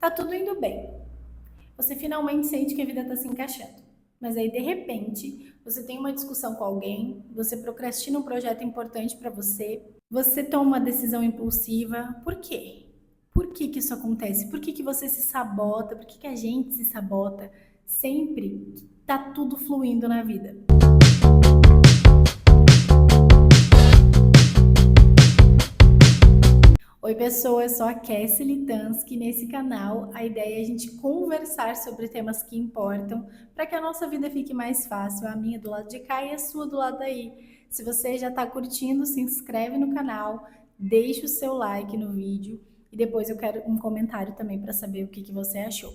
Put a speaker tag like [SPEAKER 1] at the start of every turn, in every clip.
[SPEAKER 1] Tá tudo indo bem. Você finalmente sente que a vida tá se encaixando. Mas aí, de repente, você tem uma discussão com alguém, você procrastina um projeto importante para você, você toma uma decisão impulsiva. Por quê? Por que que isso acontece? Por que que você se sabota? Por que que a gente se sabota sempre que tá tudo fluindo na vida? Oi, pessoas, sou a Cassie Litanski. Nesse canal, a ideia é a gente conversar sobre temas que importam para que a nossa vida fique mais fácil, a minha do lado de cá e a sua do lado daí. Se você já está curtindo, se inscreve no canal, deixa o seu like no vídeo e depois eu quero um comentário também para saber o que você achou.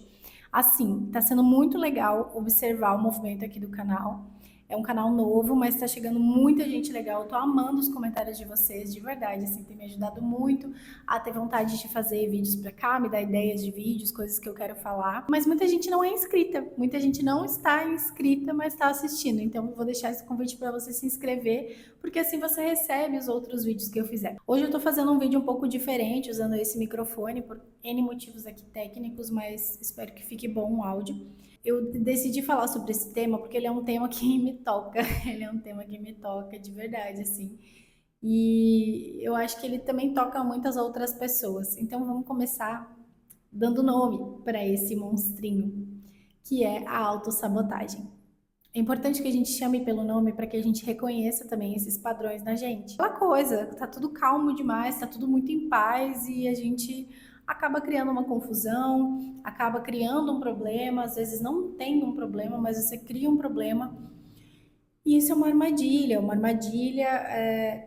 [SPEAKER 1] Assim, está sendo muito legal observar o movimento aqui do canal. É um canal novo, mas está chegando muita gente legal. Eu tô amando os comentários de vocês, de verdade, assim, tem me ajudado muito a ter vontade de fazer vídeos pra cá, me dar ideias de vídeos, coisas que eu quero falar. Mas muita gente não é inscrita, muita gente não está inscrita, mas está assistindo. Então, eu vou deixar esse convite para você se inscrever, porque assim você recebe os outros vídeos que eu fizer. Hoje eu tô fazendo um vídeo um pouco diferente, usando esse microfone, por N motivos aqui técnicos, mas espero que fique bom o áudio. Eu decidi falar sobre esse tema porque ele é um tema que me toca, ele é um tema que me toca de verdade, assim. E eu acho que ele também toca muitas outras pessoas. Então vamos começar dando nome para esse monstrinho, que é a autossabotagem. É importante que a gente chame pelo nome para que a gente reconheça também esses padrões na gente. Aquela coisa, tá tudo calmo demais, tá tudo muito em paz e a gente acaba criando uma confusão, acaba criando um problema, às vezes não tem um problema, mas você cria um problema. E isso é uma armadilha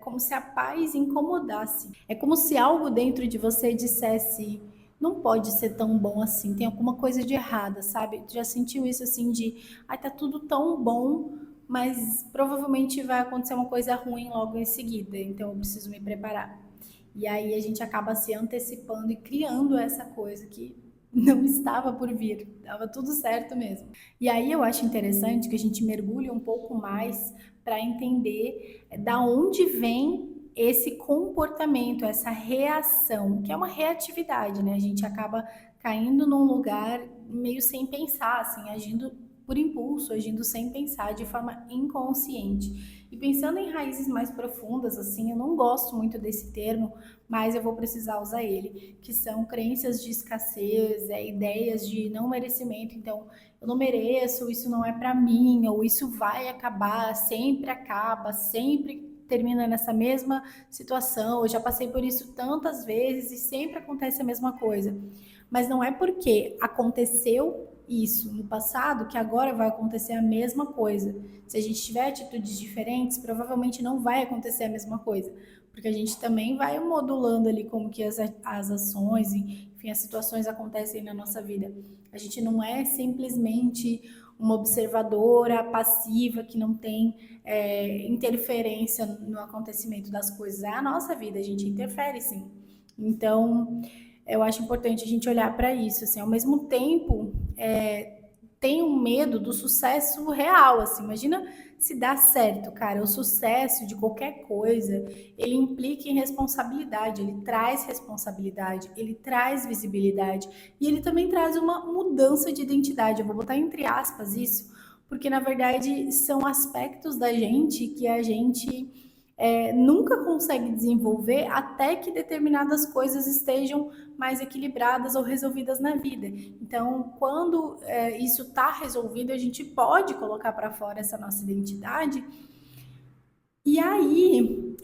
[SPEAKER 1] como se a paz incomodasse. É como se algo dentro de você dissesse, não pode ser tão bom assim, tem alguma coisa de errada, sabe? Já sentiu isso assim de, ai, tá tudo tão bom, mas provavelmente vai acontecer uma coisa ruim logo em seguida, então eu preciso me preparar. E aí a gente acaba se antecipando e criando essa coisa que não estava por vir, estava tudo certo mesmo. E aí eu acho interessante que a gente mergulhe um pouco mais para entender da onde vem esse comportamento, essa reação, que é uma reatividade, né? A gente acaba caindo num lugar meio sem pensar, assim, agindo por impulso, agindo sem pensar, de forma inconsciente. E pensando em raízes mais profundas, assim, eu não gosto muito desse termo, mas eu vou precisar usar ele, que são crenças de escassez, ideias de não merecimento. Então, eu não mereço, isso não é para mim, ou isso vai acabar, sempre acaba, sempre termina nessa mesma situação. Eu já passei por isso tantas vezes e sempre acontece a mesma coisa. Mas não é porque aconteceu isso no passado que agora vai acontecer a mesma coisa. Se a gente tiver atitudes diferentes, provavelmente não vai acontecer a mesma coisa, porque a gente também vai modulando ali como que as ações, enfim, as situações acontecem na nossa vida. A gente não é simplesmente uma observadora passiva que não tem interferência no acontecimento das coisas. É a nossa vida, a gente interfere sim. Então, eu acho importante a gente olhar para isso, assim, ao mesmo tempo, tem um medo do sucesso real, assim, imagina se dá certo, cara, o sucesso de qualquer coisa, ele implica em responsabilidade, ele traz responsabilidade, ele traz visibilidade, e ele também traz uma mudança de identidade, eu vou botar entre aspas isso, porque na verdade são aspectos da gente que a gente nunca consegue desenvolver até que determinadas coisas estejam mais equilibradas ou resolvidas na vida. Então, quando isso está resolvido, a gente pode colocar para fora essa nossa identidade. E aí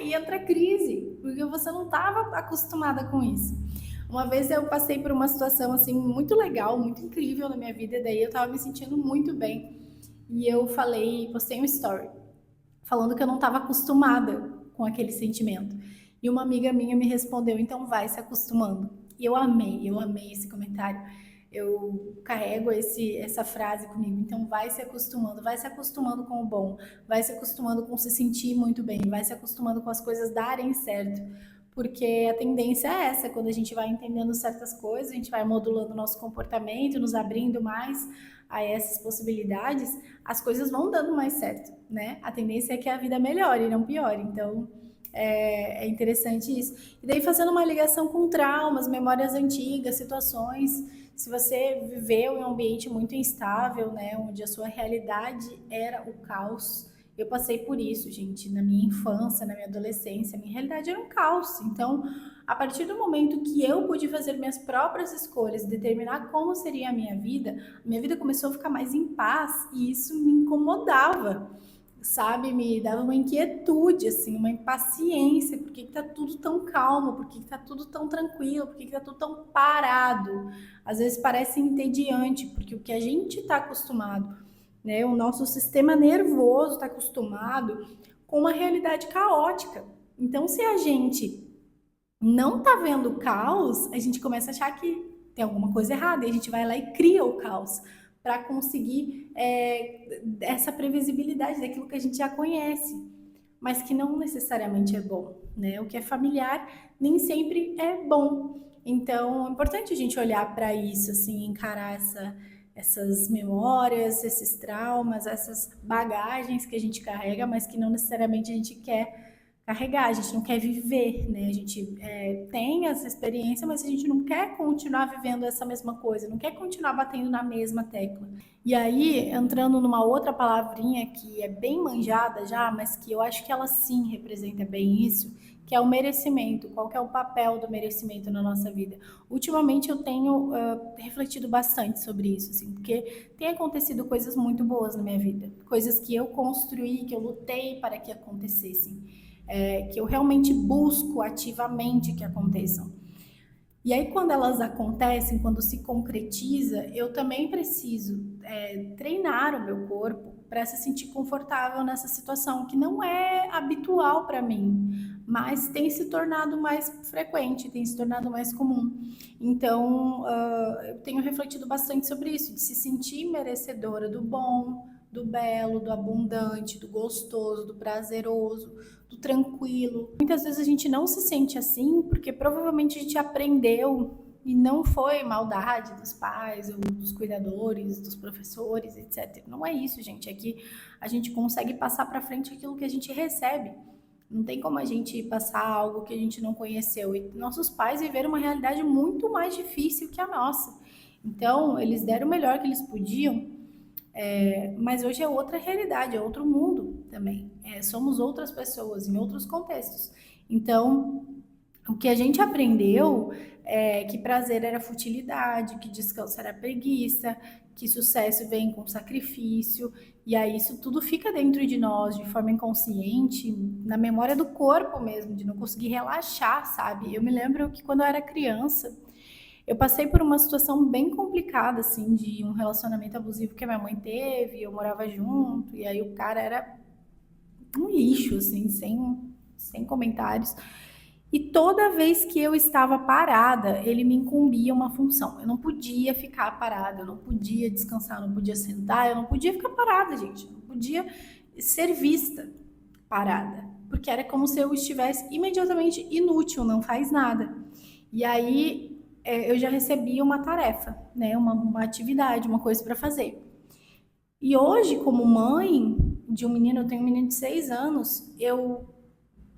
[SPEAKER 1] entra a crise, porque você não estava acostumada com isso. Uma vez eu passei por uma situação assim muito legal, muito incrível na minha vida, daí eu estava me sentindo muito bem. E eu postei um story falando que eu não estava acostumada com aquele sentimento. E uma amiga minha me respondeu, então vai se acostumando. E eu amei esse comentário. Eu carrego essa frase comigo. Então vai se acostumando com o bom, vai se acostumando com se sentir muito bem, vai se acostumando com as coisas darem certo. Porque a tendência é essa, quando a gente vai entendendo certas coisas, a gente vai modulando o nosso comportamento, nos abrindo mais a essas possibilidades, as coisas vão dando mais certo, né? A tendência é que a vida melhore, não piore. Então, É interessante isso. E daí fazendo uma ligação com traumas, memórias antigas, situações. Se você viveu em um ambiente muito instável, né, onde a sua realidade era o caos, eu passei por isso, gente, na minha infância, na minha adolescência, a minha realidade era um caos. Então, a partir do momento que eu pude fazer minhas próprias escolhas, determinar como seria a minha vida começou a ficar mais em paz e isso me incomodava, sabe? Me dava uma inquietude, assim, uma impaciência. Por que que tá tudo tão calmo? Por que que tá tudo tão tranquilo? Por que que tá tudo tão parado? Às vezes parece entediante, porque o que a gente está acostumado, né? O nosso sistema nervoso está acostumado com uma realidade caótica. Então, se a gente não tá vendo o caos, a gente começa a achar que tem alguma coisa errada e a gente vai lá e cria o caos para conseguir essa previsibilidade daquilo que a gente já conhece, mas que não necessariamente é bom, né? O que é familiar nem sempre é bom. Então, é importante a gente olhar para isso, assim, encarar essas memórias, esses traumas, essas bagagens que a gente carrega, mas que não necessariamente a gente quer carregar, a gente não quer viver, né? A gente tem essa experiência, mas a gente não quer continuar vivendo essa mesma coisa, não quer continuar batendo na mesma tecla. E aí, entrando numa outra palavrinha que é bem manjada já, mas que eu acho que ela sim representa bem isso, que é o merecimento. Qual que é o papel do merecimento na nossa vida? Ultimamente eu tenho refletido bastante sobre isso, assim, porque tem acontecido coisas muito boas na minha vida, coisas que eu construí, que eu lutei para que acontecessem, que eu realmente busco ativamente que aconteçam. E aí, quando elas acontecem, quando se concretiza, eu também preciso treinar o meu corpo para se sentir confortável nessa situação, que não é habitual para mim, mas tem se tornado mais frequente, tem se tornado mais comum. Então, eu tenho refletido bastante sobre isso, de se sentir merecedora do bom, do belo, do abundante, do gostoso, do prazeroso, do tranquilo. Muitas vezes a gente não se sente assim porque provavelmente a gente aprendeu e não foi maldade dos pais, ou dos cuidadores, dos professores, etc. Não é isso, gente. É que a gente consegue passar para frente aquilo que a gente recebe. Não tem como a gente passar algo que a gente não conheceu. E nossos pais viveram uma realidade muito mais difícil que a nossa. Então, eles deram o melhor que eles podiam, mas hoje é outra realidade, é outro mundo também. Somos outras pessoas em outros contextos. Então, o que a gente aprendeu é que prazer era futilidade, que descanso era preguiça, que sucesso vem com sacrifício, e aí isso tudo fica dentro de nós de forma inconsciente, na memória do corpo mesmo, de não conseguir relaxar, sabe? Eu me lembro que quando eu era criança, eu passei por uma situação bem complicada, assim, de um relacionamento abusivo que a minha mãe teve, eu morava junto, e aí o cara era um lixo, assim, sem comentários. E toda vez que eu estava parada, ele me incumbia uma função. Eu não podia ficar parada, eu não podia descansar, eu não podia sentar, eu não podia ficar parada, gente. Eu não podia ser vista parada, porque era como se eu estivesse imediatamente inútil, não faz nada. E aí eu já recebia uma tarefa, né, uma atividade, uma coisa para fazer. E hoje, como mãe de um menino, eu tenho um menino de 6 anos, eu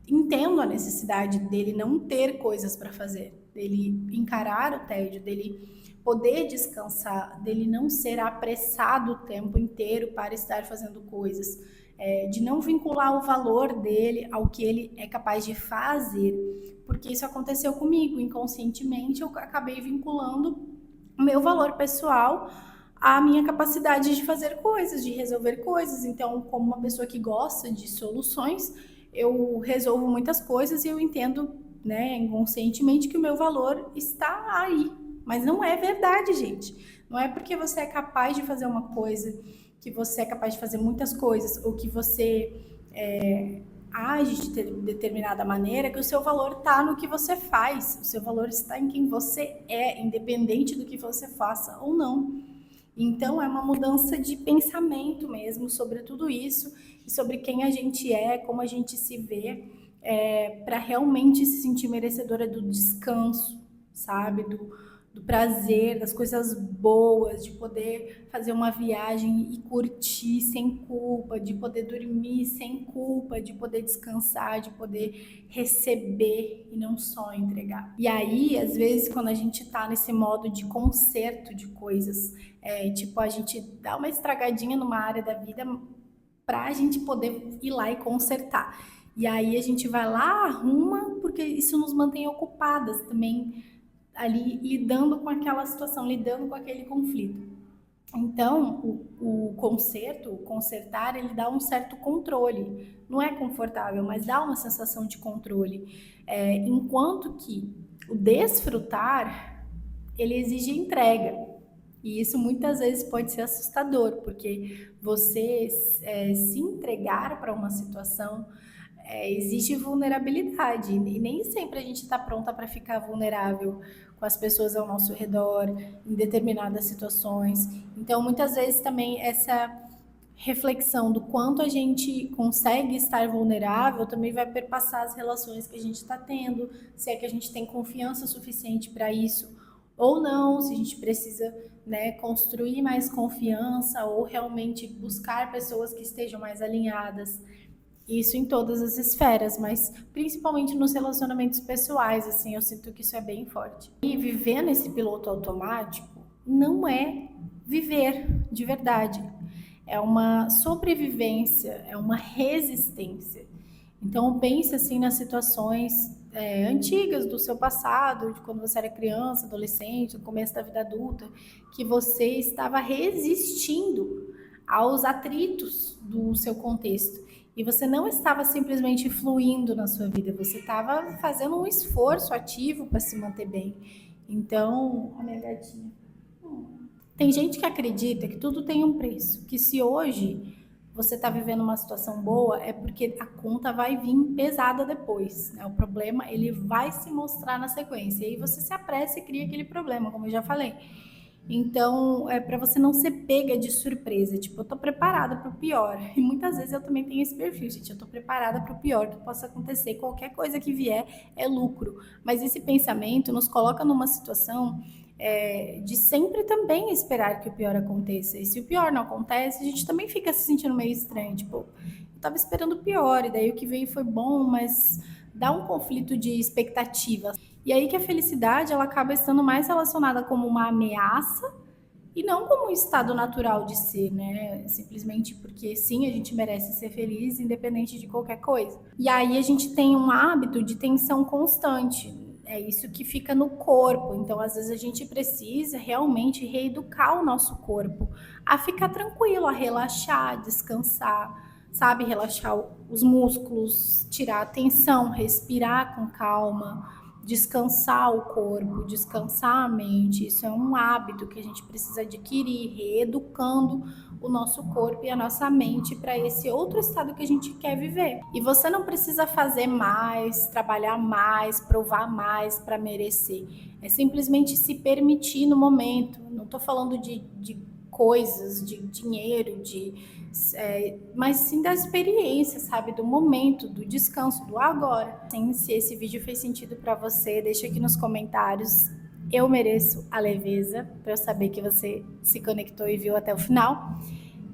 [SPEAKER 1] entendo a necessidade dele não ter coisas para fazer, dele encarar o tédio, dele poder descansar, dele não ser apressado o tempo inteiro para estar fazendo coisas, de não vincular o valor dele ao que ele é capaz de fazer, porque isso aconteceu comigo inconscientemente, eu acabei vinculando o meu valor pessoal à minha capacidade de fazer coisas, de resolver coisas. Então, como uma pessoa que gosta de soluções, eu resolvo muitas coisas e eu entendo, né, inconscientemente que o meu valor está aí. Mas não é verdade, gente. Não é porque você é capaz de fazer uma coisa, que você é capaz de fazer muitas coisas, ou que você age de determinada maneira, que o seu valor está no que você faz. O seu valor está em quem você é, independente do que você faça ou não. Então, é uma mudança de pensamento mesmo sobre tudo isso e sobre quem a gente é, como a gente se vê, para realmente se sentir merecedora do descanso, sabe? do prazer, das coisas boas, de poder fazer uma viagem e curtir sem culpa, de poder dormir sem culpa, de poder descansar, de poder receber e não só entregar. E aí, às vezes, quando a gente tá nesse modo de conserto de coisas, tipo, a gente dá uma estragadinha numa área da vida pra gente poder ir lá e consertar. E aí a gente vai lá, arruma, porque isso nos mantém ocupadas também, ali lidando com aquela situação, lidando com aquele conflito. Então, o conserto, o consertar, ele dá um certo controle. Não é confortável, mas dá uma sensação de controle. Enquanto que o desfrutar, ele exige entrega. E isso muitas vezes pode ser assustador, porque você se entregar para uma situação existe vulnerabilidade, e nem sempre a gente está pronta para ficar vulnerável com as pessoas ao nosso redor, em determinadas situações. Então, muitas vezes também essa reflexão do quanto a gente consegue estar vulnerável também vai perpassar as relações que a gente está tendo, se é que a gente tem confiança suficiente para isso ou não, se a gente precisa, né, construir mais confiança ou realmente buscar pessoas que estejam mais alinhadas. Isso em todas as esferas, mas principalmente nos relacionamentos pessoais, assim, eu sinto que isso é bem forte. E viver nesse piloto automático não é viver de verdade. É uma sobrevivência, é uma resistência. Então pense assim nas situações antigas do seu passado, de quando você era criança, adolescente, no começo da vida adulta, que você estava resistindo aos atritos do seu contexto. E você não estava simplesmente fluindo na sua vida, você estava fazendo um esforço ativo para se manter bem. Então, a minha gatinha. Tem gente que acredita que tudo tem um preço, que se hoje você está vivendo uma situação boa, é porque a conta vai vir pesada depois, né? O problema, ele vai se mostrar na sequência. E aí você se apressa e cria aquele problema, como eu já falei. Então, é para você não ser pega de surpresa. Tipo, eu tô preparada para o pior. E muitas vezes eu também tenho esse perfil, gente. Eu tô preparada para o pior que possa acontecer. Qualquer coisa que vier é lucro. Mas esse pensamento nos coloca numa situação de sempre também esperar que o pior aconteça. E se o pior não acontece, a gente também fica se sentindo meio estranho. Tipo, eu tava esperando o pior, e daí o que veio foi bom, mas dá um conflito de expectativas. E aí que a felicidade ela acaba estando mais relacionada como uma ameaça e não como um estado natural de ser, né? Simplesmente porque sim, a gente merece ser feliz independente de qualquer coisa. E aí a gente tem um hábito de tensão constante. É isso que fica no corpo. Então, às vezes a gente precisa realmente reeducar o nosso corpo a ficar tranquilo, a relaxar, descansar, sabe? Relaxar os músculos, tirar a tensão, respirar com calma, descansar o corpo, descansar a mente. Isso é um hábito que a gente precisa adquirir, reeducando o nosso corpo e a nossa mente para esse outro estado que a gente quer viver. E você não precisa fazer mais, trabalhar mais, provar mais para merecer. É simplesmente se permitir no momento. Não estou falando de coisas, de dinheiro, mas sim da experiência, sabe? Do momento, do descanso, do agora. Sim, se esse vídeo fez sentido para você, deixa aqui nos comentários. Eu mereço a leveza, para eu saber que você se conectou e viu até o final.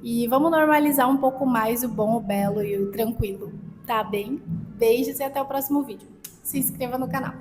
[SPEAKER 1] E vamos normalizar um pouco mais o bom, o belo e o tranquilo, tá bem? Beijos e até o próximo vídeo. Se inscreva no canal.